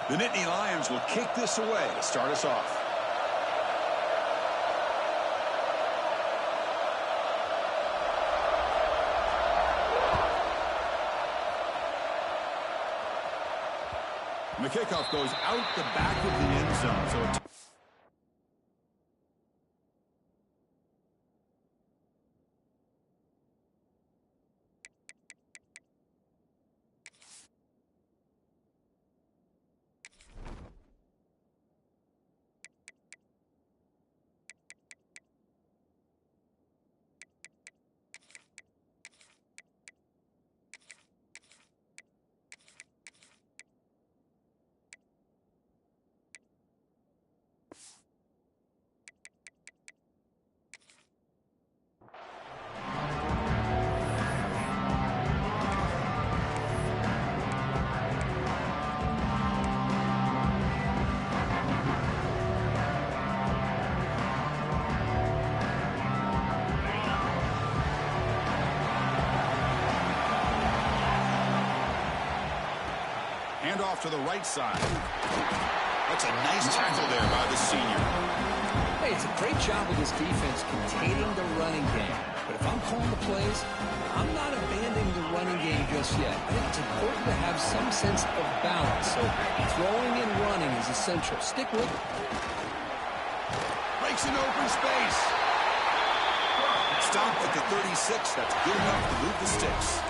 The Nittany Lions will kick this away to start us off. And the kickoff goes out the back of the end zone. So off to the right side. That's a nice tackle there by the senior. Hey, it's a great job of this defense containing the running game. But if I'm calling the plays, I'm not abandoning the running game just yet. I think it's important to have some sense of balance. So throwing and running is essential. Stick with it. Breaks an open space. Stop at the 36. That's good enough to move the sticks.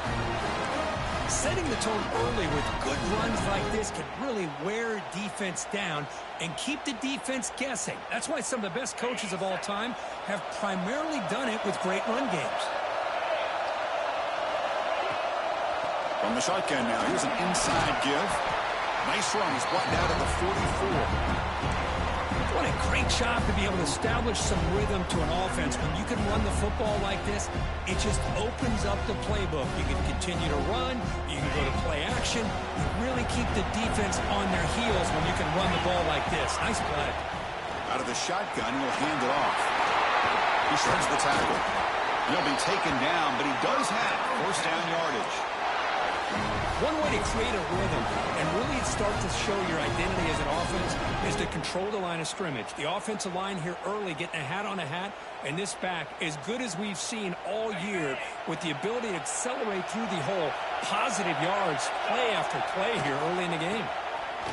Setting the tone early with good runs like this can really wear defense down and keep the defense guessing. That's why some of the best coaches of all time have primarily done it with great run games. From the shotgun now, here's an inside give. Nice run. He's brought down to the 44. What a great job to be able to establish some rhythm to an offense. When you can run the football like this, it just opens up the playbook. You can continue to run. You can go to play action. You really keep the defense on their heels when you can run the ball like this. Nice play. Out of the shotgun, he'll hand it off. He shreds the tackle. He'll be taken down, but he does have first down yardage. One way to create a rhythm and really start to show your identity as an offense is to control the line of scrimmage. The offensive line here early getting a hat on a hat, and this back as good as we've seen all year with the ability to accelerate through the hole. Positive yards, play after play here early in the game.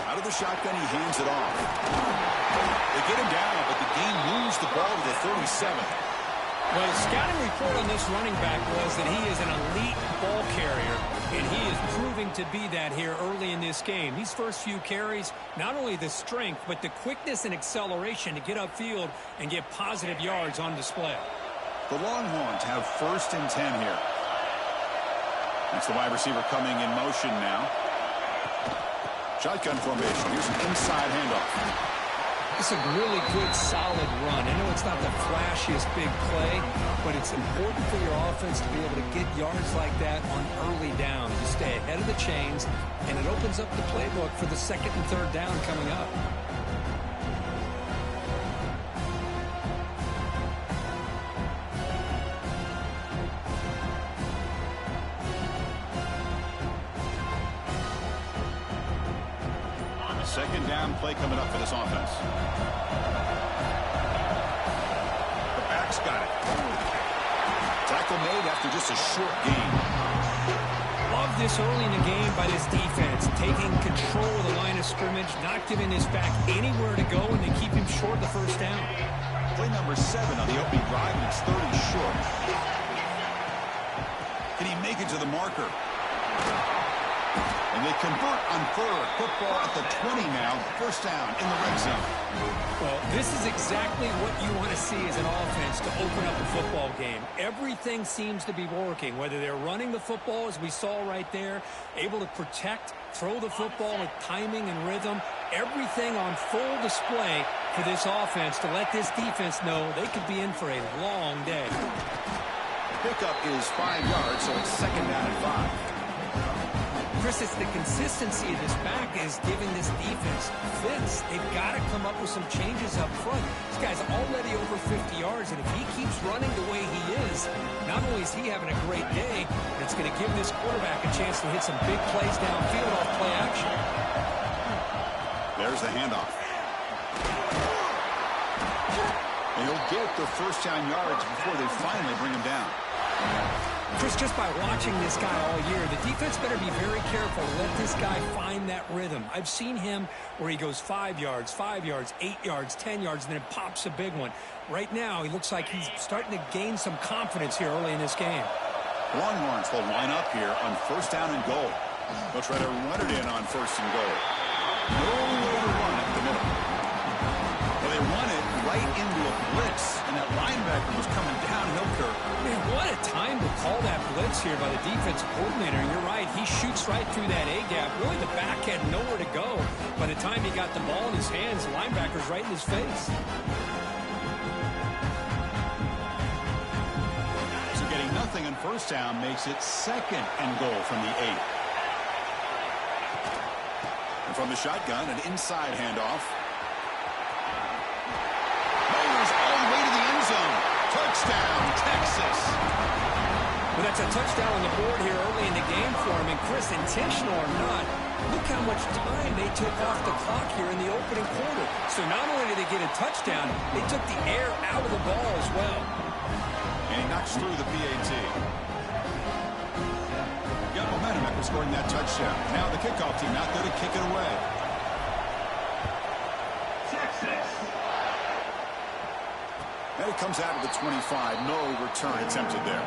Out of the shotgun, he hands it off. They get him down, but the game moves the ball to the 37. Well, the scouting report on this running back was that he is an elite ball carrier, and he is proving to be that here early in this game. These first few carries, not only the strength, but the quickness and acceleration to get upfield and get positive yards on display. The Longhorns have first and 10 here. That's the wide receiver coming in motion now. Shotgun formation. Here's an inside handoff. It's a really good, solid run. I know it's not the flashiest big play, but it's important for your offense to be able to get yards like that on early down to stay ahead of the chains, and it opens up the playbook for the second and third down coming up. Second down play coming up for this offense. The back's got it. Tackle made after just a short gain. Love this early in the game by this defense, taking control of the line of scrimmage, not giving this back anywhere to go, and they keep him short of the first down. Play number 7 on the opening drive, and it's 30 short. Can he make it to the marker? And they convert on third. Football at the 20 now. First down in the red zone. Well, this is exactly what you want to see as an offense to open up a football game. Everything seems to be working, whether they're running the football, as we saw right there, able to protect, throw the football with timing and rhythm. Everything on full display for this offense to let this defense know they could be in for a long day. Pickup is 5 yards, so it's second down and 5. Chris, it's the consistency of this back is giving this defense fits. They've got to come up with some changes up front. This guy's already over 50 yards, and if he keeps running the way he is, not only is he having a great day, it's going to give this quarterback a chance to hit some big plays downfield off play action. There's the handoff. And he'll get the first down yards before they finally bring him down. Chris, just by watching this guy all year, the defense better be very careful to let this guy find that rhythm. I've seen him where he goes 5 yards, 8 yards, 10 yards, and then it pops a big one. Right now, he looks like he's starting to gain some confidence here early in this game. Longhorns will line up here on first down and goal. They'll try to run it in on first and goal. No way to run it in the middle. Well, they run it right into a blitz, and that linebacker was coming downhill, Kirk. Man, what a time to call that blitz here by the defensive coordinator. And you're right, he shoots right through that A-gap. Really, the back had nowhere to go. By the time he got the ball in his hands, the linebacker's right in his face. So getting nothing on first down makes it second and goal from the 8. And from the shotgun, an inside handoff. Mowers all the way to the end zone. Touchdown, Texas. Well, that's a touchdown on the board here early in the game for him. And Chris, intentional or not, look how much time they took off the clock here in the opening quarter. So not only did they get a touchdown, they took the air out of the ball as well. And he knocks through the PAT. Got momentum after scoring that touchdown. Now the kickoff team out there to kick it away. And it comes out of the 25. No return attempted there.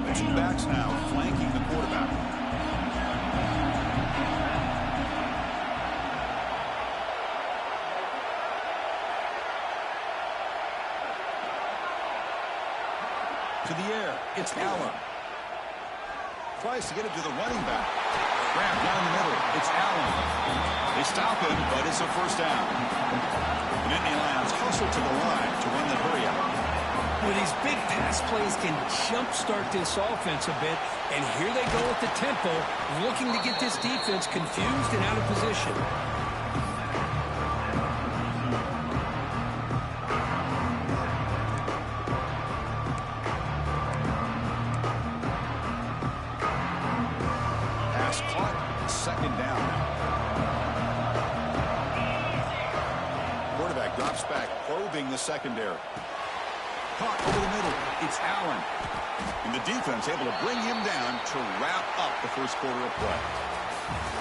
The two backs now flanking the quarterback. To the air, it's Allen. Tries to get it to the running back. Grab down the middle, it's Allen. They stop him, but it's a first down. The Nittany Lions hustle to the line to run the hurry out. Well, these big pass plays can jumpstart this offense a bit, and here they go with the tempo, looking to get this defense confused and out of position. Pass caught, second down. Quarterback drops back, probing the secondary. Caught over the middle. It's Allen. And the defense able to bring him down to wrap up the first quarter of play.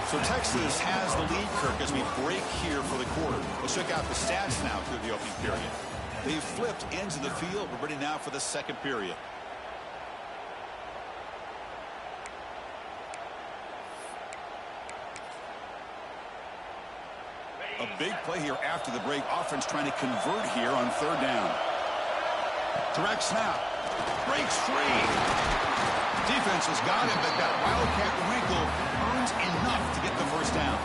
So Texas has the lead, Kirk, as we break here for the quarter. Let's check out the stats now through the opening period. They've flipped ends of the field. We're ready now for the second period. A big play here after the break. Offense trying to convert here on third down. Direct snap. Breaks free. Defense has got him, but that Wildcat wrinkle earns enough to get the first down.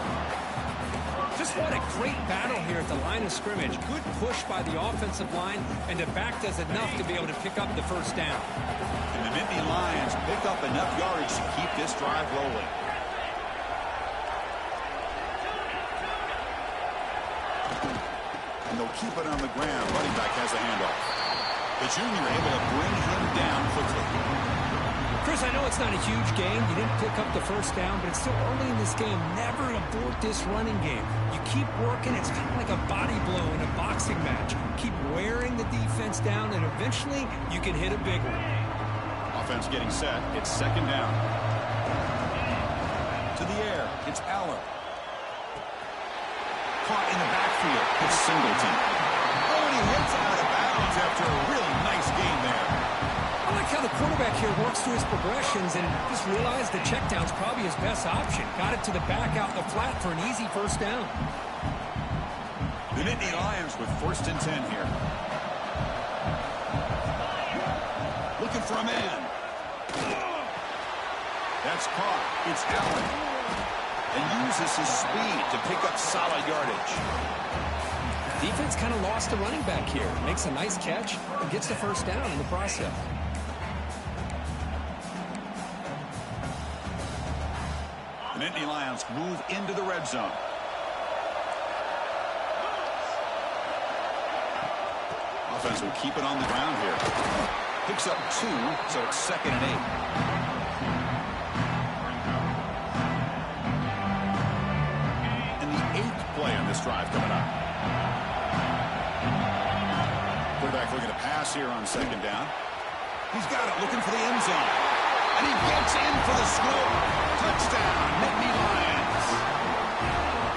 Just what a great battle here at the line of scrimmage. Good push by the offensive line, and the back does enough to be able to pick up the first down. And the Nittany Lions pick up enough yards to keep this drive rolling. And they'll keep it on the ground. Running back has a handoff. The junior able to bring him down quickly. Chris, I know it's not a huge game. You didn't pick up the first down, but it's still early in this game. Never abort this running game. You keep working. It's kind of like a body blow in a boxing match. Keep wearing the defense down, and eventually you can hit a big one. Offense getting set. It's second down. To the air. It's Allen. Caught in the backfield. It's Singleton. Oh, and he hits out of bounds after a really nice game there. I like how the quarterback here works through his progressions and just realized the check down's probably his best option. Got it to the back out in the flat for an easy first down. The Nittany Lions with first and 10 here. Looking for a man. That's caught. It's Allen. And uses his speed to pick up solid yardage. Defense kind of lost the running back here. Makes a nice catch and gets the first down in the process. The Nittany Lions move into the red zone. Offense will keep it on the ground here. Picks up 2, so it's 2nd and 8. And the 8th play on this drive coming up. Quarterback looking to pass here on 2nd down. He's got it, looking for the end zone. And he gets in for the score. Touchdown, Nittany Lions.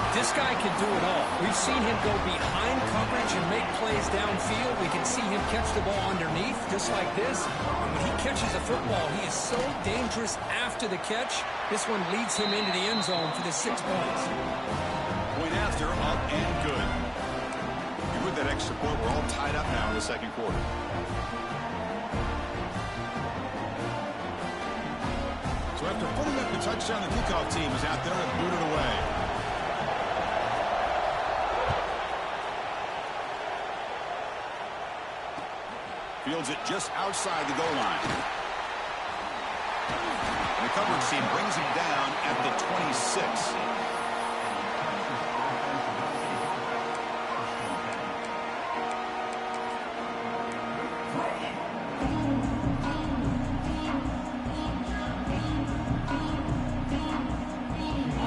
This guy can do it all. We've seen him go behind coverage and make plays downfield. We can see him catch the ball underneath, just like this. And when he catches a football, he is so dangerous after the catch. This one leads him into the end zone for the 6 points. Point after, up and good. And with that extra point, we're all tied up now in the 2nd quarter. So after putting up the touchdown, the kickoff team is out there and booted away. Fields it just outside the goal line. And the coverage team brings him down at the 26.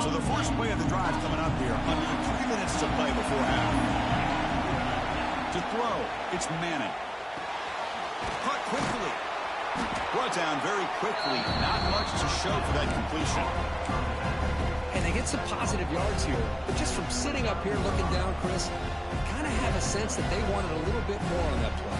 So the first play of the drive coming up here. Under 3 minutes to play before half. To throw, it's Manning. Caught quickly. Brought down very quickly. Not much to show for that completion. And they get some positive yards here. But just from sitting up here looking down, Chris, I kind of have a sense that they wanted a little bit more on that play.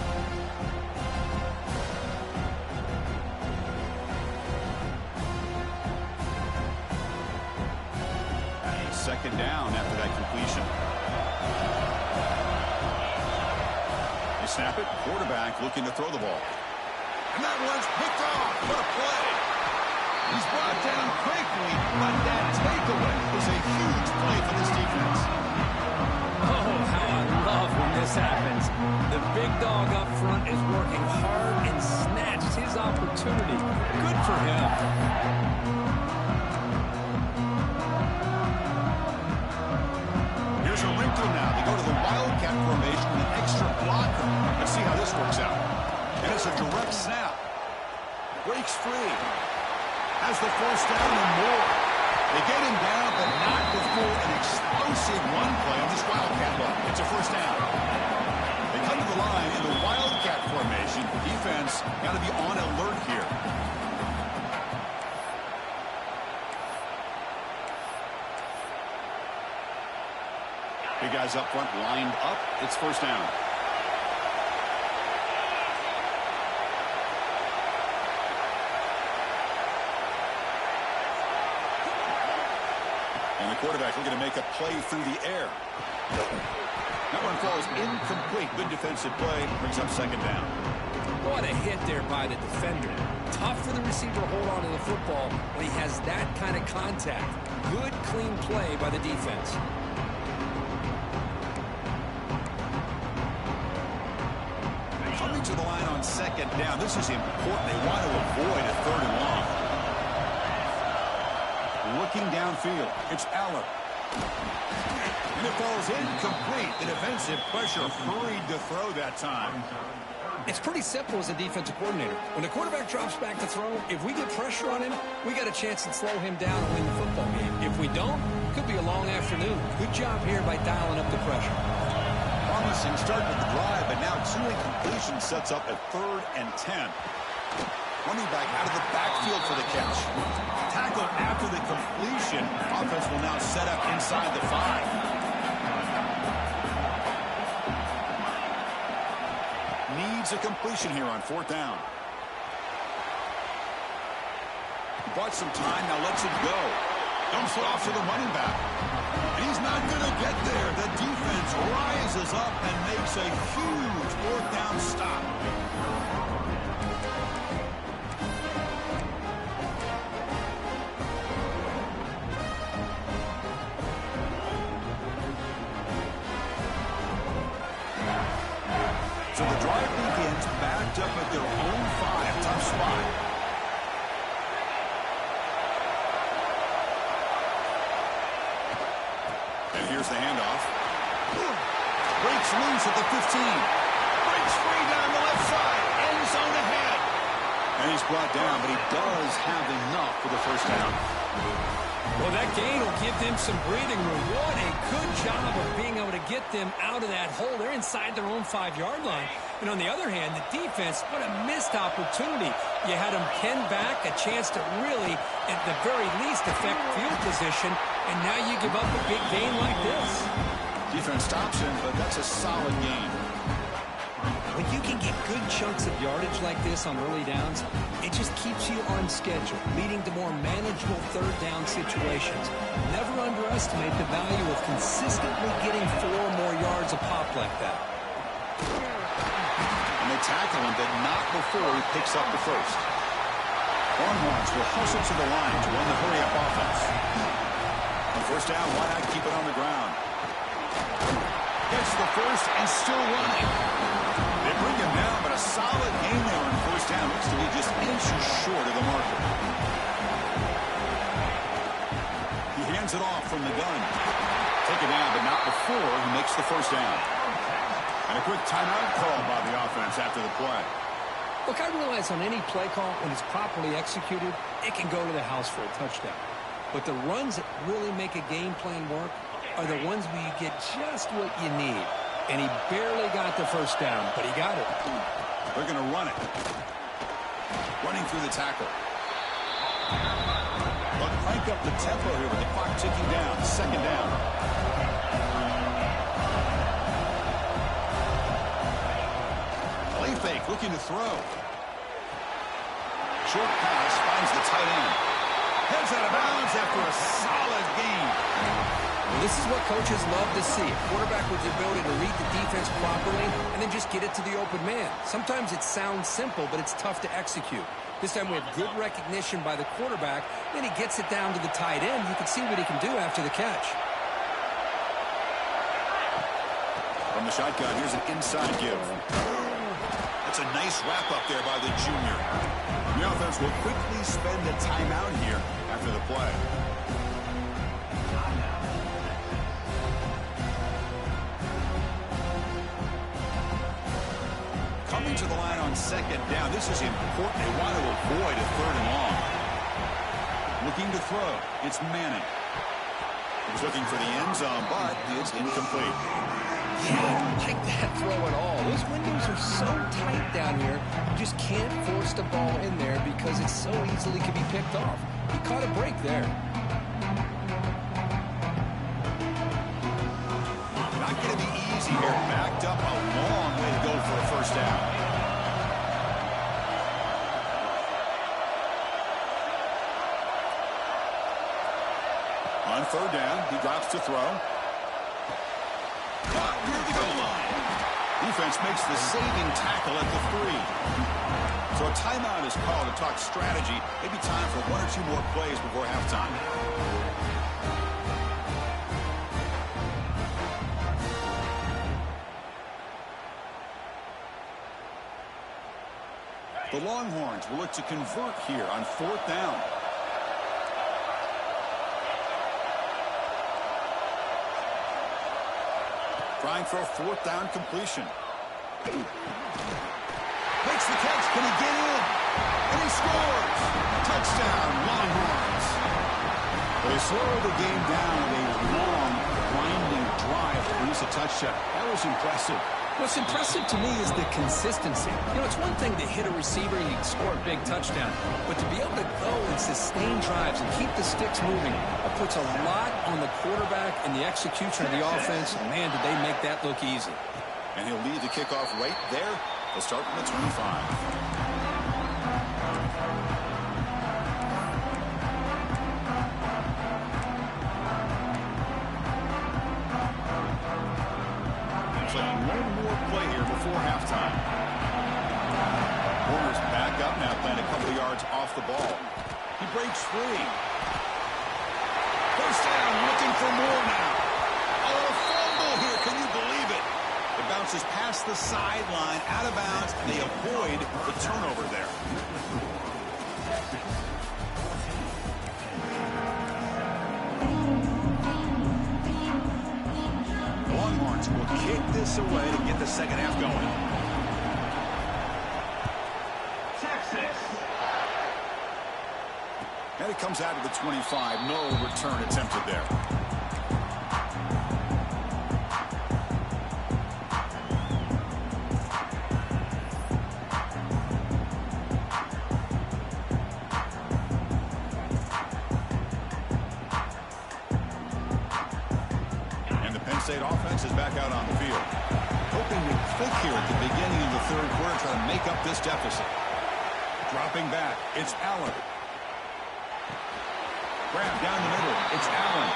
Second down after that completion. They snap it. Quarterback looking to throw the ball. And that one's picked off. What a play. He's brought down quickly, but that takeaway is a huge play for this defense. Oh, how I love when this happens. The big dog up front is working hard and snatched his opportunity. Good for him. Here's a wrinkle now. They go to the wildcat formation with an extra blocker. Let's see how this works out. And it's a direct snap. Breaks free. Has the first down and more. They get him down, but not before an explosive run play on this wildcat look. It's a first down. They come to the line in the wildcat formation. Defense got to be on alert here. Big guys up front lined up. It's first down. And the quarterback looking to make a play through the air. That one falls incomplete. Good defensive play. Brings up second down. What a hit there by the defender. Tough for the receiver to hold on to the football when he has that kind of contact. Good, clean play by the defense. Coming to the line on second down. This is important. They want to avoid a third and long. Looking downfield. It's Allen. And it falls incomplete. The defensive pressure hurried to throw that time. It's pretty simple as a defensive coordinator. When the quarterback drops back to throw, if we get pressure on him, we got a chance to slow him down and win the football game. If we don't, it could be a long afternoon. Good job here by dialing up the pressure. Promising start with the drive, but now 2 incompletions sets up a 3rd and 10. Running back out of the backfield for the catch. Tackle after the completion. Offense will now set up inside the 5. Needs a completion here on 4th down. Bought some time, now lets it go. Dumps it off to the running back. And he's not going to get there. The defense rises up and makes a huge 4th down stop. So the drive begins backed up at their own 5. Tough spot. And here's the handoff. Breaks loose at the 15. Breaks free down the left side. End zone ahead. And he's brought down, but he does have enough for the first down. Well, that gain will give them some breathing room. What a good job of being able to get them out of that hole. They're inside their own 5-yard line. And on the other hand, the defense, what a missed opportunity. You had them pinned back, a chance to really, at the very least, affect field position, and now you give up a big gain like this. Defense stops him, but that's a solid gain. When you can get good chunks of yardage like this on early downs, it just keeps you on schedule, leading to more manageable third down situations. Never underestimate the value of consistently getting 4 more yards a pop like that. And they tackle him, but not before he picks up the first. Longhorns will hustle to the line to run the hurry-up offense. On first down, why not keep it on the ground? Gets the first and still running. They bring him down, but a solid gain there on first down. Looks to be just inches short of the marker. He hands it off from the gun. Take it down, but not before he makes the first down. And a quick timeout call by the offense after the play. Look, I realize on any play call, when it's properly executed, it can go to the house for a touchdown. But the runs that really make a game plan work are the ones where you get just what you need. And he barely got the first down, but he got it. They're going to run it. Running through the tackle. They'll crank up the tempo here with the clock ticking down. Second down. Play fake, looking to throw. Short pass finds the tight end. Heads out of bounds after a solid gain. Well, this is what coaches love to see. A quarterback with the ability to read the defense properly and then just get it to the open man. Sometimes it sounds simple, but it's tough to execute. This time we have good recognition by the quarterback. Then he gets it down to the tight end. You can see what he can do after the catch. From the shotgun, here's an inside give. That's a nice wrap up there by the junior. The offense will quickly spend a timeout here after the play. Coming to the line on second down. This is important. They want to avoid a third and long. Looking to throw. It's Manning. He's looking for the end zone, but it's incomplete. Yeah, I don't like that throw at all. Those windows are so tight down here. You just can't force the ball in there because it so easily can be picked off. He caught a break there. Not going to be easy here. Backed up a long way to go for a first down. On third down, he drops to throw. Caught near the goal line. Defense makes the saving tackle at the 3. So a timeout is called to talk strategy. Maybe time for 1 or 2 more plays before halftime. The Longhorns will look to convert here on fourth down. Trying for a fourth down completion. Makes the catch. Can he get in? And he scores. Touchdown, Longhorns. They slow the game down with a long, winding drive to produce a touchdown. That was impressive. What's impressive to me is the consistency. You know, it's one thing to hit a receiver and you can score a big touchdown, but to be able to go and sustain drives and keep the sticks moving, that puts a lot on the quarterback and the execution of the offense. And man, did they make that look easy. And he'll lead the kickoff right there. They'll start from the 25. One more play here before halftime. Warner's back up now, playing a couple of yards off the ball. He breaks free. First down, looking for more now. Oh, a fumble here. Can you believe it? It bounces past the sideline, out of bounds, and they avoid the turnover there. Longhorns will kick this away to get the second half going. comes out of the 25. No return attempted there. And the Penn State offense is back out on the field. Hoping to click here at the beginning of the third quarter, try to make up this deficit. Dropping back, it's Allen. Grab down the middle, it's Allen.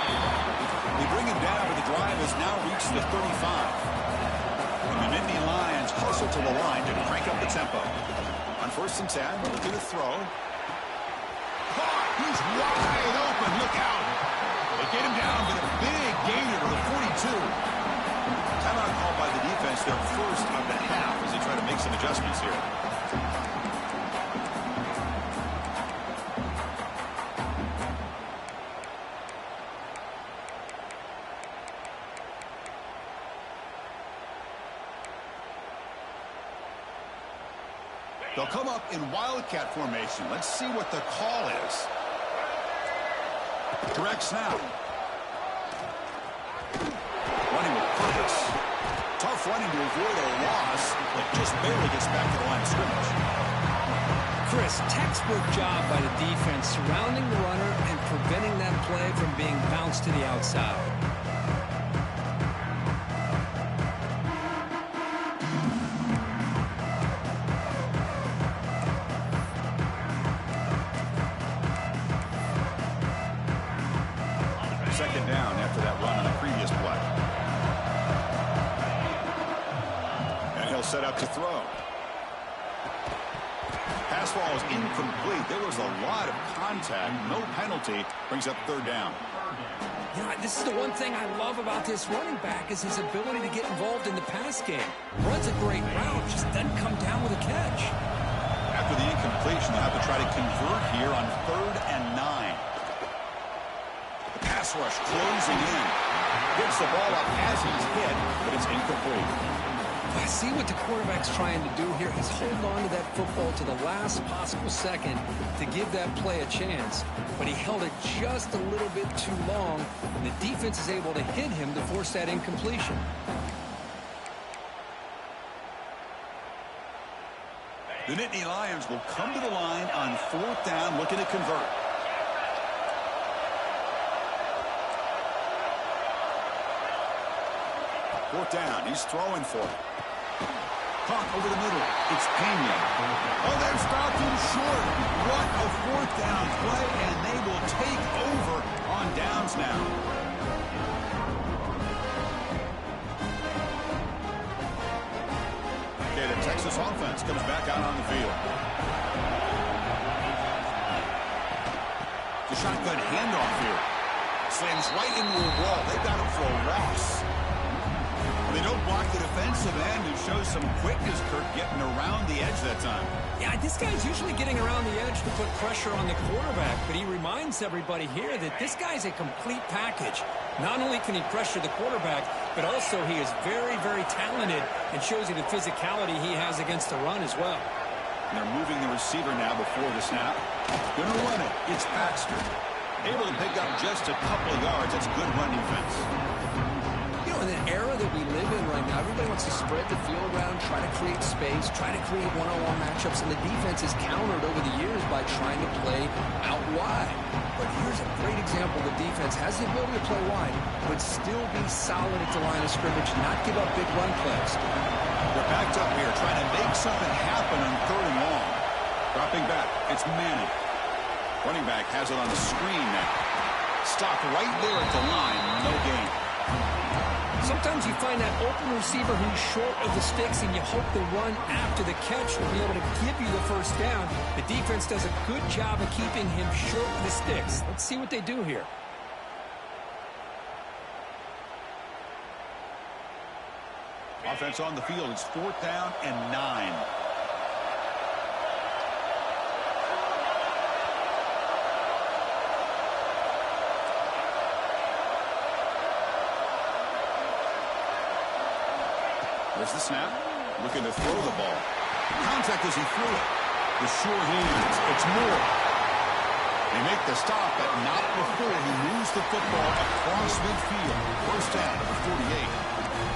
They bring him down, but the drive has now reached the 35. And the Nittany Lions hustle to the line to crank up the tempo. On 1st and 10, looking to throw. Caught, he's wide open, look out. They get him down, but a big gainer to the 42. Timeout called by the defense, their first of the half, as they try to make some adjustments here. They'll come up in Wildcat formation. Let's see what the call is. Direct snap. Running with purpose. Tough running to avoid a loss, but just barely gets back to the line of scrimmage. Chris, textbook job by the defense surrounding the runner and preventing that play from being bounced to the outside. Second down after that run on the previous play. And he'll set up to throw. Pass ball is incomplete. There was a lot of contact. No penalty. Brings up 3rd down. You know, this is the one thing I love about this running back is his ability to get involved in the pass game. Runs a great route, just doesn't come down with a catch. After the incompletion, they'll have to try to convert here on 3rd and 9. Pass rush closing in. Gets the ball up as he's hit, but it's incomplete. I see what the quarterback's trying to do here. He's holding on to that football to the last possible second to give that play a chance. But he held it just a little bit too long, and the defense is able to hit him to force that incompletion. The Nittany Lions will come to the line on 4th down, looking to convert. Fourth down, he's throwing for it. Caught over the middle, it's Pena. Oh, they've stopped him short. What a 4th down play, and they will take over on downs now. Okay, the Texas offense comes back out on the field. The shotgun handoff here. Slams right into a wall. They've got him for a loss. They don't block the defensive end, who shows some quickness, Kirk, getting around the edge that time. Yeah, this guy's usually getting around the edge to put pressure on the quarterback, but he reminds everybody here that this guy's a complete package. Not only can he pressure the quarterback, but also he is very, very talented and shows you the physicality he has against the run as well. And they're moving the receiver now before the snap. Going to run it. It's Baxter. Able to pick up just a couple of yards. That's good run defense. In an era that we live in right now, everybody wants to spread the field around, try to create space, try to create one-on-one matchups, and the defense is countered over the years by trying to play out wide. But here's a great example. The defense has the ability to play wide, but still be solid at the line of scrimmage, not give up big run plays. They're backed up here, trying to make something happen on 3rd and long. Dropping back, it's Manning. Running back has it on the screen now. Stopped right there at the line, no gain. Sometimes you find that open receiver who's short of the sticks, and you hope the run after the catch will be able to give you the 1st down. The defense does a good job of keeping him short of the sticks. Let's see what they do here. Offense on the field. It's 4th down and 9. There's the snap. Looking to throw the ball. Contact as he threw it. The sure hands. It's Moore. They make the stop, but not before he moves the football across midfield. First down at the 48.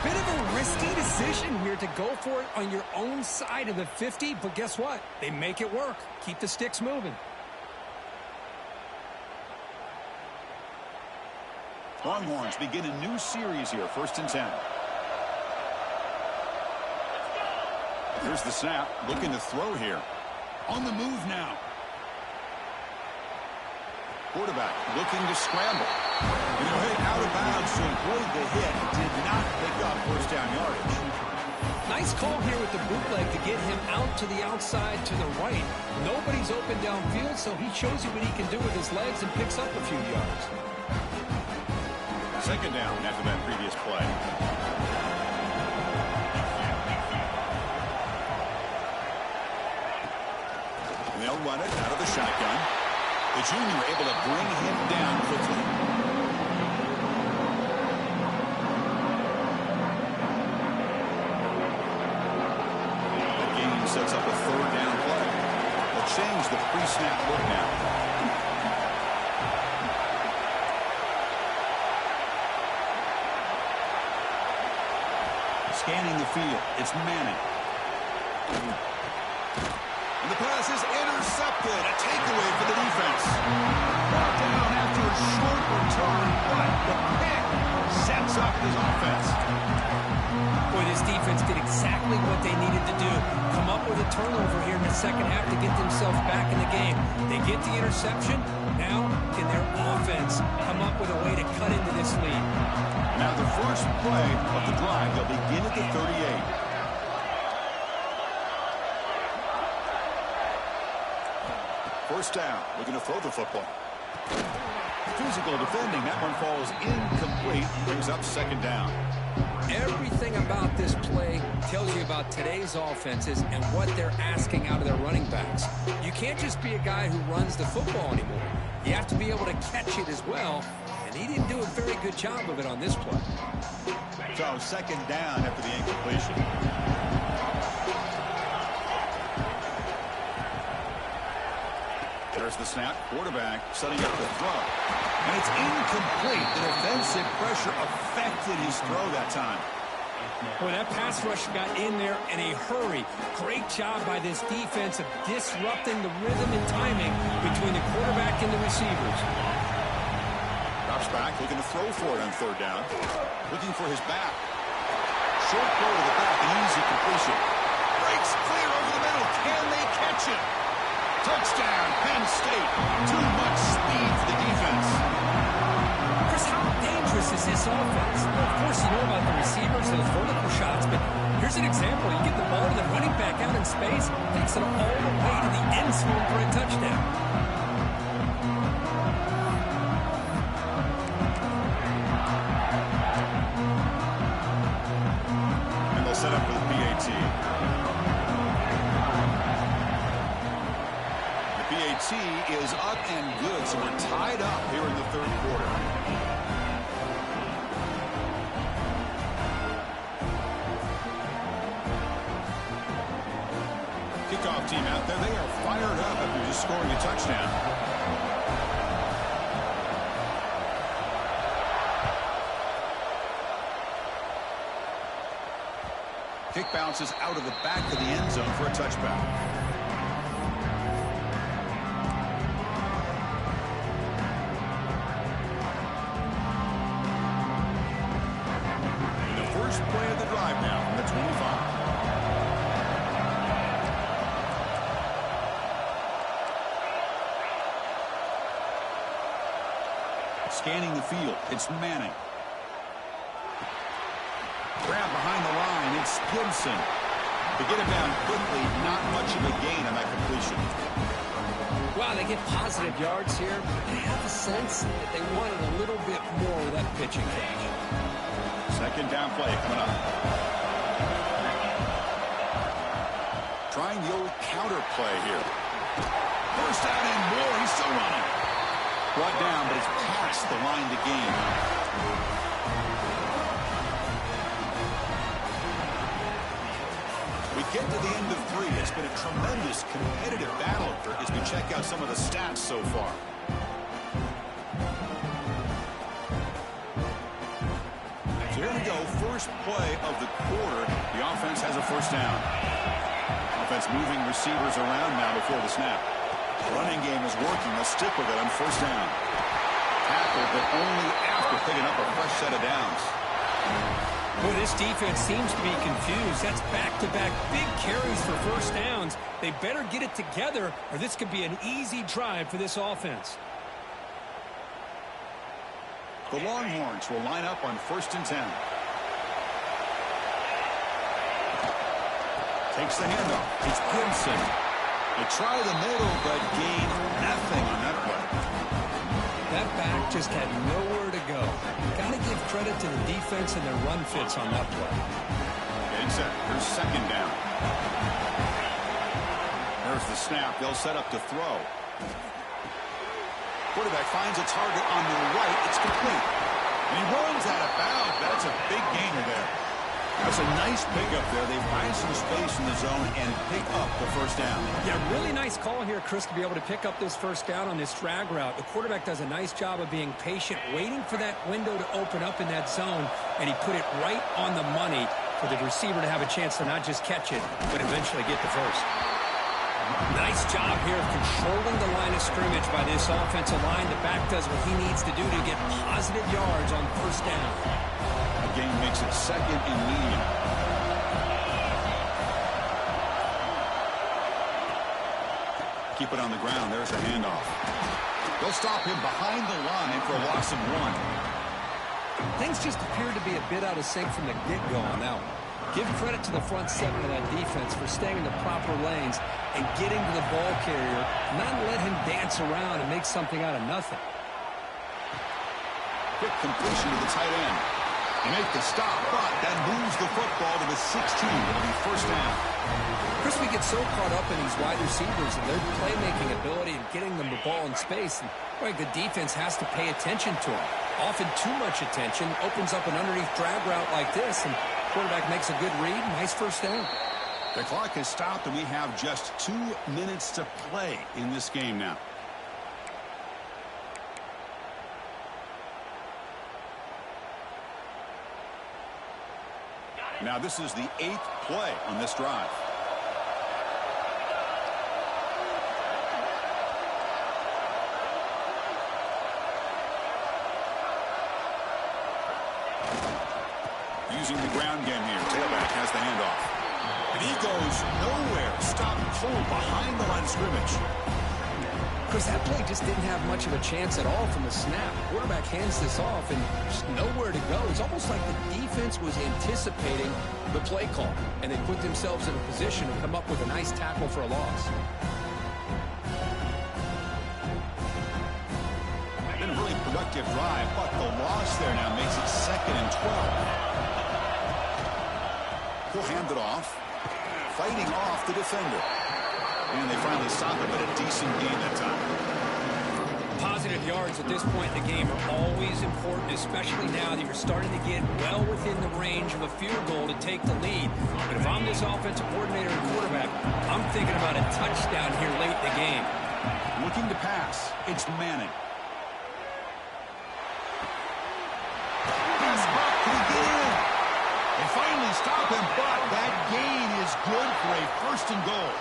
Bit of a risky decision here to go for it on your own side of the 50, but guess what? They make it work. Keep the sticks moving. Longhorns begin a new series here, 1st and 10. Here's the snap, looking to throw here. On the move now. Quarterback looking to scramble. And he'll hit out of bounds to avoid the hit. Did not pick up first down yardage. Nice call here with the bootleg to get him out to the outside to the right. Nobody's open downfield, so he shows you what he can do with his legs and picks up a few yards. Second down after that previous play. And they'll run it out of the shotgun. The junior able to bring him down quickly. The game sets up a 3rd down play. They'll change the pre-snap look now. Scanning the field. It's Manning. And the pass is intercepted. A takeaway for the defense. Brought down after a short return, but the pick sets up his offense. Boy, this defense did exactly what they needed to do. Come up with a turnover here in the second half to get themselves back in the game. They get the interception. Now, can their offense come up with a way to cut into this lead? Now the first play of the drive, they'll begin at the 38. First down, looking to throw the football. Physical defending, that one falls incomplete, brings up 2nd down. Everything about this play tells you about today's offenses and what they're asking out of their running backs. You can't just be a guy who runs the football anymore. You have to be able to catch it as well, and he didn't do a very good job of it on this play. So 2nd down after the incompletion. There's the snap. Quarterback setting up the throw. And it's incomplete. The defensive pressure affected his throw that time. Boy, that pass rush got in there in a hurry. Great job by this defense of disrupting the rhythm and timing between the quarterback and the receivers. Drops back, looking to throw for it on 3rd down. Looking for his back. Short throw to the back, an easy completion. Breaks clear over the middle. Can they catch it? Touchdown, Penn State. Too much speed for the defense. Chris, how dangerous is this offense? Well, of course, you know about the receivers, those vertical shots, but here's an example. You get the ball to the running back out in space, takes it all the way to the end zone for a touchdown. And they'll set up with PAT. PAT is up and good, so we're tied up here in the 3rd quarter. Kickoff team out there. They are fired up after just scoring a touchdown. Kick bounces out of the back of the end zone for a touchback. Play of the drive now from the 25. Scanning the field, it's Manning. Grab behind the line, it's Gibson. To get him down quickly, not much of a gain on that completion. Wow, they get positive yards here, but I have a sense that they wanted a little bit more with that pitching catch. 2nd down play coming up. Trying the old counter play here. First down and more. He's still running. Brought down, but it's past the line to gain. We get to the end of 3. It's been a tremendous competitive battle as we check out some of the stats so far. So here we go, first play of the quarter. The offense has a first down. Offense moving receivers around now before the snap. The running game is working. They'll stick with it on first down. Tackle, but only after picking up a fresh set of downs. Well, this defense seems to be confused. That's back-to-back big carries for first downs. They better get it together, or this could be an easy drive for this offense. The Longhorns will line up on 1st and 10. Takes the handoff. It's Gibson. They try the middle, but gain nothing on that play. That back just had nowhere to go. Got to give credit to the defense and their run fits on that play. Getting set. Here's second down. There's the snap. They'll set up to throw. Quarterback finds a target on the right. It's complete. And he runs out of bounds. That's a big gainer there. That's a nice pickup there. They find some space in the zone and pick up the first down. Yeah, really nice call here, Chris, to be able to pick up this first down on this drag route. The quarterback does a nice job of being patient, waiting for that window to open up in that zone, and he put it right on the money for the receiver to have a chance to not just catch it, but eventually get the first. Nice job here of controlling the line of scrimmage by this offensive line. The back does what he needs to do to get positive yards on first down. The game makes it second and medium. Keep it on the ground. There's the handoff. They'll stop him behind the line for a loss of 1. Things just appeared to be a bit out of sync from the get-go on that one. Give credit to the front seven of that defense for staying in the proper lanes and getting to the ball carrier, not let him dance around and make something out of nothing. Quick completion to the tight end. They make the stop, but that moves the football to the 16. It'll be first down. Chris, we get so caught up in these wide receivers and their playmaking ability and getting them the ball in space. And boy, the defense has to pay attention to them. Often too much attention opens up an underneath drag route like this, and quarterback makes a good read. Nice first down. The clock has stopped, and we have just 2 minutes to play in this game now. Now this is the 8th play on this drive. Using the ground game here. Tailback has the handoff. And he goes nowhere. Stop pull behind the line of scrimmage. Chris, that play just didn't have much of a chance at all from the snap. Quarterback hands this off and just nowhere to go. It's almost like the defense was anticipating the play call, and they put themselves in a position to come up with a nice tackle for a loss. Been a really productive drive, but the loss there now makes it 2nd and 12. He'll hand it off, fighting off the defender. And they finally stop him at a decent gain that time. Positive yards at this point in the game are always important, especially now that you're starting to get well within the range of a field goal to take the lead. But if I'm this offensive coordinator and quarterback, I'm thinking about a touchdown here late in the game. Looking to pass. It's Manning. Pass back. Can he get in? They finally stop him, but that gain is good for a 1st and goal.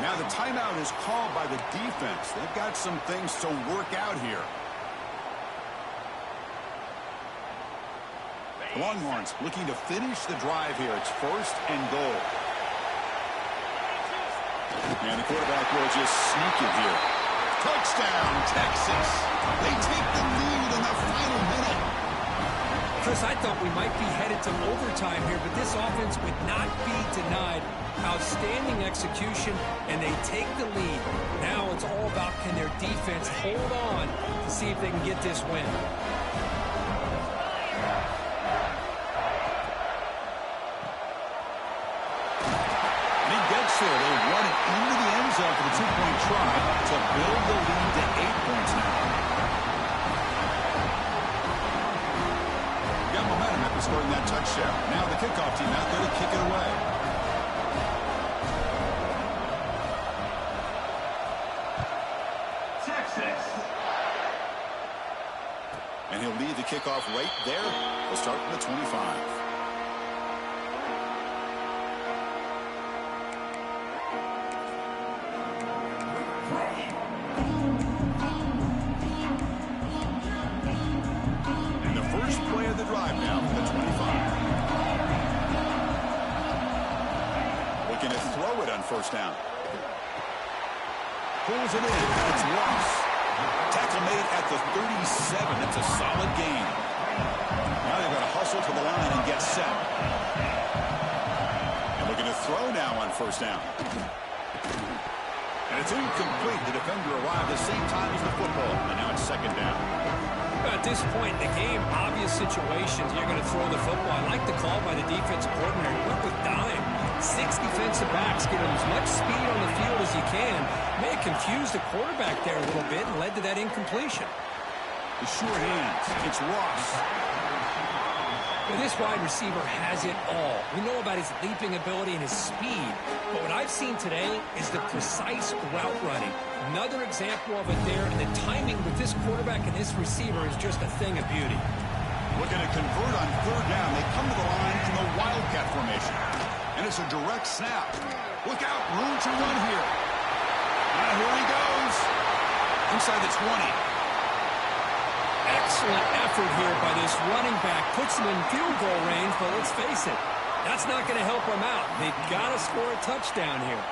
Now the timeout is called by the defense. They've got some things to work out here. The Longhorns looking to finish the drive here. It's 1st and goal. And the quarterback will just sneak it here. Touchdown, Texas. They take the lead in the final minute. Chris, I thought we might be headed to overtime here, but this offense would not be denied. Outstanding execution, and they take the lead. Now it's all about, can their defense hold on to see if they can get this win. And he gets there. They run it into the end zone for the 2-point try to build the lead to 8 points now. Got momentum after scoring that touchdown. Now the kickoff team out there to kick it away. And he'll lead the kickoff right there. They'll start from the 25. And the first play of the drive now from the 25. Looking to throw it on first down. Pulls it in. It's Ross. Tackle made at the 37. That's a solid gain. Now they've got to hustle to the line and get set. And looking to throw now on first down. And it's incomplete. The defender arrived at the same time as the football. And now it's second down. At this point in the game, obvious situations, you're going to throw the football. I like the call by the defensive coordinator. Went with dime. 6 defensive backs, get as much speed on the field as you can. May have confused the quarterback there a little bit and led to that incompletion. The sure hands. It's Ross. Well, this wide receiver has it all. We know about his leaping ability and his speed, but what I've seen today is the precise route running. Another example of it there, and the timing with this quarterback and this receiver is just a thing of beauty. Looking to convert on third down. They come to the line in the wildcat formation. And it's a direct snap. Look out, room to run here. Now here he goes. Inside the 20. Excellent effort here by this running back. Puts him in field goal range, but let's face it, that's not going to help him out. They've got to score a touchdown here.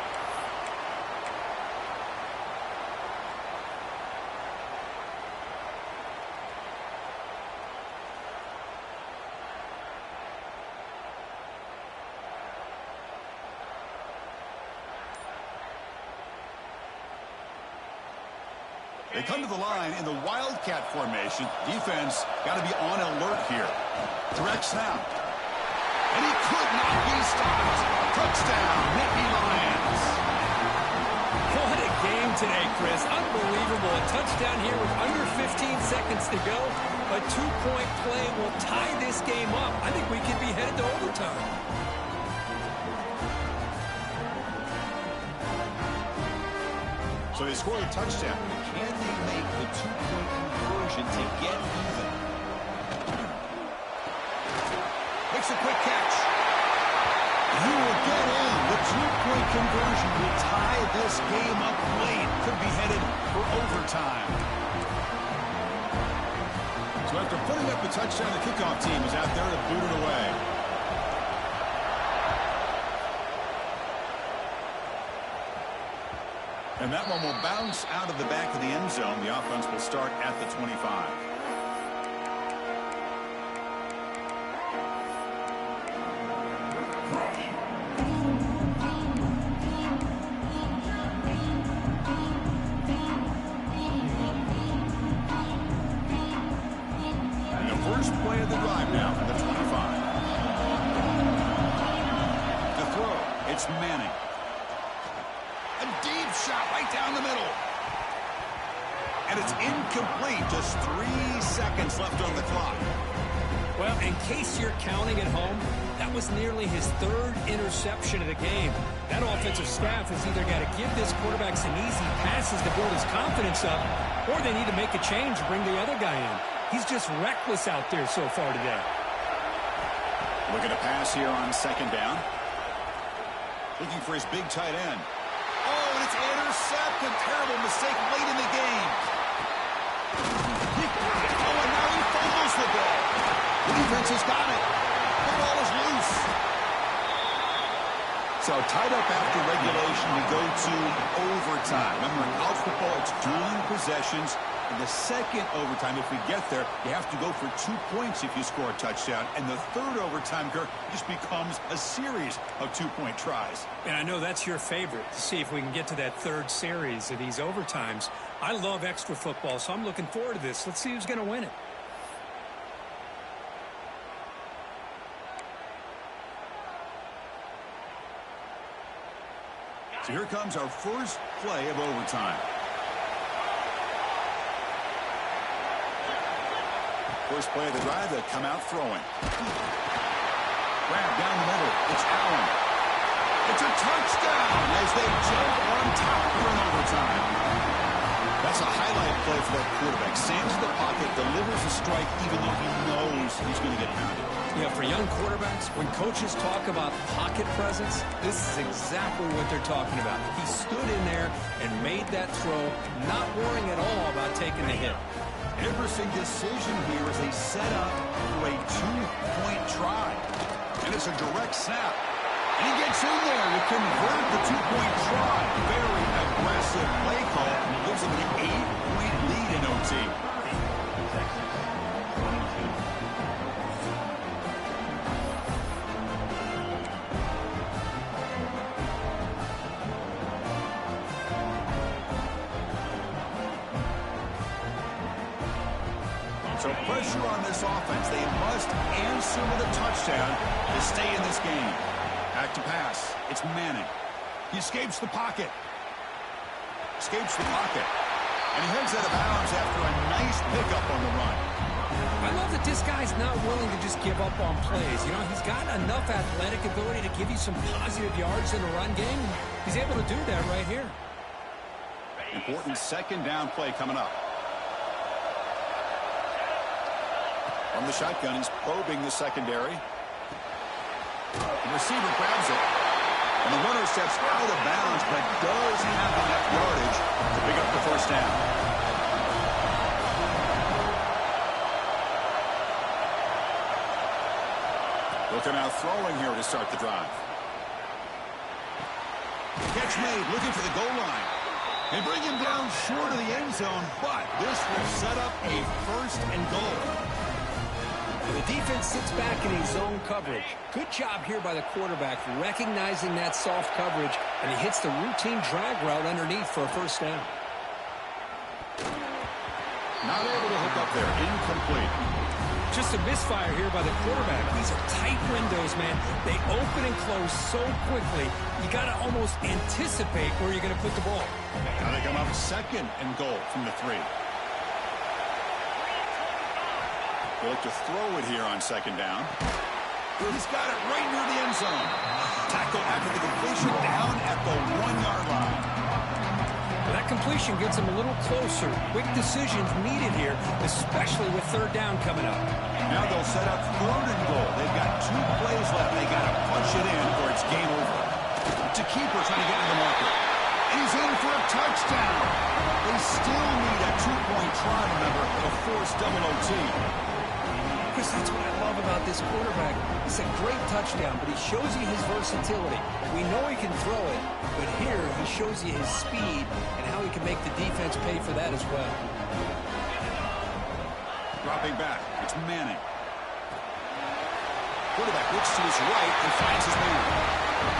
They come to the line in the wildcat formation. Defense got to be on alert here. Direct snap. And he could not be stopped. Touchdown, Nittany Lions. What a game today, Chris. Unbelievable. A touchdown here with under 15 seconds to go. A two-point play will tie this game up. I think we could be headed to overtime. So they score a touchdown. Can they make the two-point conversion to get even? Makes a quick catch. He will get in. The two-point conversion will tie this game up late. Could be headed for overtime. So after putting up the touchdown, the kickoff team is out there to boot it away. And that one will bounce out of the back of the end zone. The offense will start at the 25. And the first play of the drive now for the 25. To throw, it's Manning. A deep shot right down the middle. And it's incomplete. Just 3 seconds left on the clock. Well, in case you're counting at home, that was nearly his 3rd interception of the game. That offensive staff has either got to give this quarterback some easy passes to build his confidence up, or they need to make a change and bring the other guy in. He's just reckless out there so far today. Looking to pass here on second down. Looking for his big tight end. Oh, and it's intercepted. Terrible mistake late in the game. Oh, and now he fumbles the ball. The defense has got it. The ball is loose. So tied up after regulation, we go to overtime. Remember, in college football, it's dueling possessions. In the second overtime, if we get there, you have to go for 2 points if you score a touchdown. And the third overtime, Kirk, just becomes a series of 2-point tries. And I know that's your favorite, to see if we can get to that third series of these overtimes. I love extra football, so I'm looking forward to this. Let's see who's going to win it. So here comes our first play of overtime. First play of the drive, they come out throwing. Grab down the middle. It's Allen. It's a touchdown as they jump on top for an overtime. That's a highlight play for that quarterback. Stands in the pocket, delivers a strike even though he knows he's going to get pounded. Yeah, for young quarterbacks, when coaches talk about pocket presence, this is exactly what they're talking about. He stood in there and made that throw, not worrying at all about taking the hit. Every decision here is a setup for a two-point try. And it's a direct snap. And he gets in there to convert the two-point try. Very aggressive play call. Gives him an 8-point lead in OT. So pressure on this offense. They must answer with a touchdown to stay in this game. Back to pass. It's Manning. He escapes the pocket. Escapes the pocket. And he heads out of bounds after a nice pickup on the run. I love that this guy's not willing to just give up on plays. You know, he's got enough athletic ability to give you some positive yards in the run game. He's able to do that right here. Important second down play coming up. From the shotgun, he's probing the secondary. The receiver grabs it. And the runner steps out of bounds, but does have enough yardage to pick up the first down. Looking out throwing here to start the drive. Catch made, looking for the goal line. They bring him down short of the end zone, but this will set up a first and goal. The defense sits back in his zone coverage. Good job here by the quarterback, recognizing that soft coverage, and he hits the routine drag route underneath for a first down. Not able to hook up there. Incomplete. Just a misfire here by the quarterback. These are tight windows, man. They open and close so quickly, you got to almost anticipate where you're going to put the ball. Now they come up second and goal from the 3. They look to throw it here on second down. He's got it right near the end zone. Tackle after the completion down at the 1-yard line. Well, that completion gets him a little closer. Quick decisions needed here, especially with third down coming up. Now they'll set up third and goal. They've got 2 plays left. They got to punch it in or it's game over. To keeper trying to get to the marker. And he's in for a touchdown. They still need a 2-point try, remember, to force double OT. Chris, that's what I love about this quarterback. It's a great touchdown, but he shows you his versatility. We know he can throw it, but here he shows you his speed and how he can make the defense pay for that as well. Dropping back, it's Manning. Quarterback looks to his right and finds his man.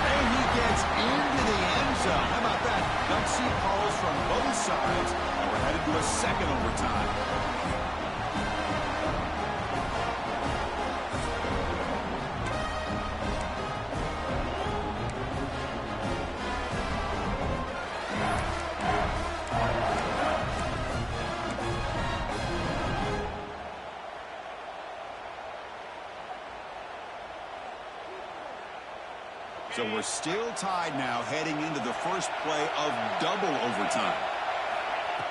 And he gets into the end zone. How about that? Gutsy calls from both sides, and we're headed to a second overtime. So we're still tied now heading into the first play of double overtime.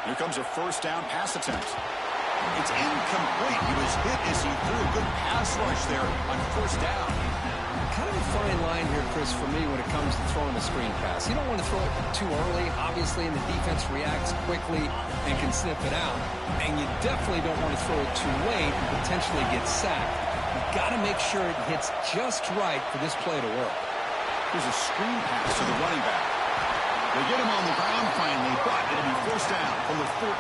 Here comes a first down pass attempt. It's incomplete. He was hit as he threw a good pass rush there on first down. Kind of a fine line here, Chris, for me when it comes to throwing a screen pass. You don't want to throw it too early, obviously, and the defense reacts quickly and can snip it out. And you definitely don't want to throw it too late and potentially get sacked. You've got to make sure it hits just right for this play to work. Here's a screen pass to the running back. They get him on the ground finally, but it'll be first down from the 14.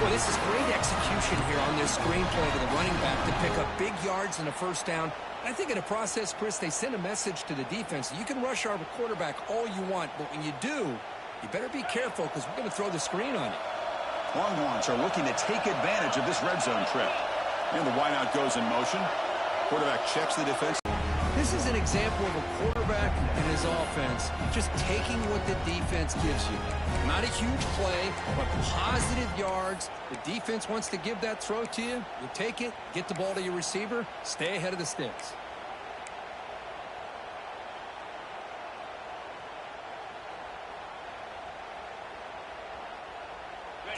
Well, this is great execution here on this screen play to the running back to pick up big yards and a first down. I think in the process, Chris, they send a message to the defense. You can rush our quarterback all you want, but when you do, you better be careful because we're going to throw the screen on you. Longhorns are looking to take advantage of this red zone trip. And the wideout goes in motion. Quarterback checks the defense. This is an example of a quarterback and his offense just taking what the defense gives you. Not a huge play, but positive yards. The defense wants to give that throw to you. You take it, get the ball to your receiver, stay ahead of the sticks.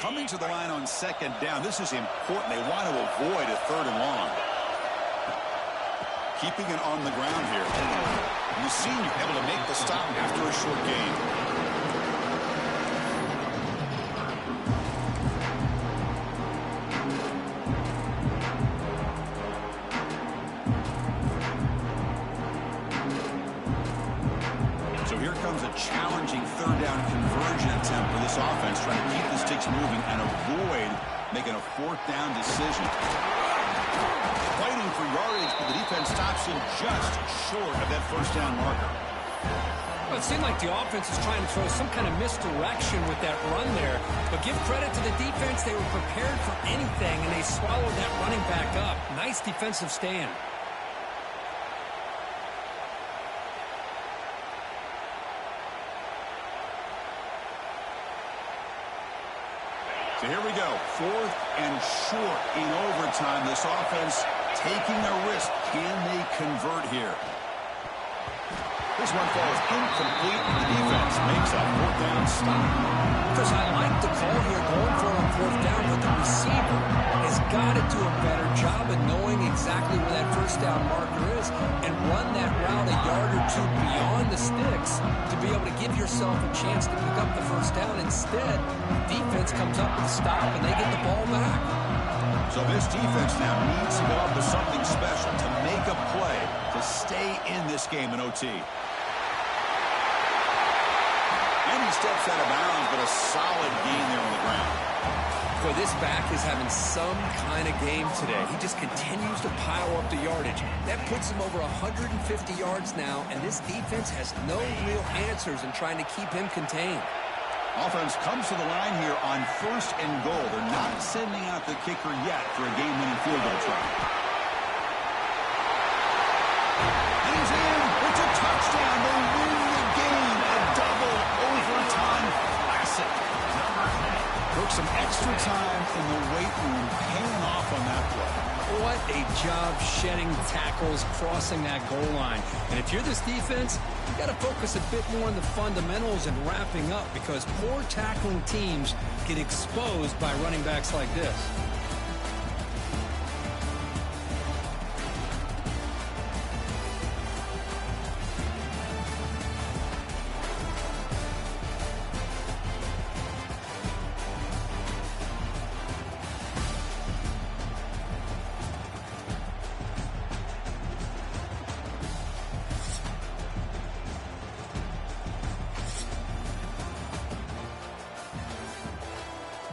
Coming to the line on second down, this is important. They want to avoid a 3rd and long. Keeping it on the ground here. And the senior able to make the stop after a short gain. So here comes a challenging 3rd down conversion attempt for this offense, trying to keep the sticks moving and avoid making a 4th down decision. Fighting for yardage, but the defense stops him just short of that 1st down marker. Well, it seemed like the offense is trying to throw some kind of misdirection with that run there. But give credit to the defense. They were prepared for anything, and they swallowed that running back up. Nice defensive stand. So here we go. 4th and short in overtime. This offense taking a risk. Can they convert here? This one falls incomplete, and the defense makes a 4th down stop. Chris, I like the call here going for a 4th down, but the receiver has got to do a better job of knowing exactly where that 1st down marker is and run that route a yard or 2 beyond the sticks to be able to give yourself a chance to pick up the 1st down. Instead, the defense comes up with a stop, and they get the ball back. So this defense now needs to go up with something special to make a play to stay in this game in OT. And he steps out of bounds, but a solid gain there on the ground. Boy, this back is having some kind of game today. He just continues to pile up the yardage. That puts him over 150 yards now, and this defense has no real answers in trying to keep him contained. Offense comes to the line here on 1st and goal. They're not sending out the kicker yet for a game-winning field goal try. And he's in. It's a touchdown. They win the game. A double overtime classic. Took some extra time in the weight room, paying off on that play. What a job shedding tackles, crossing that goal line. And if you're this defense, you got to focus a bit more on the fundamentals and wrapping up, because poor tackling teams get exposed by running backs like this.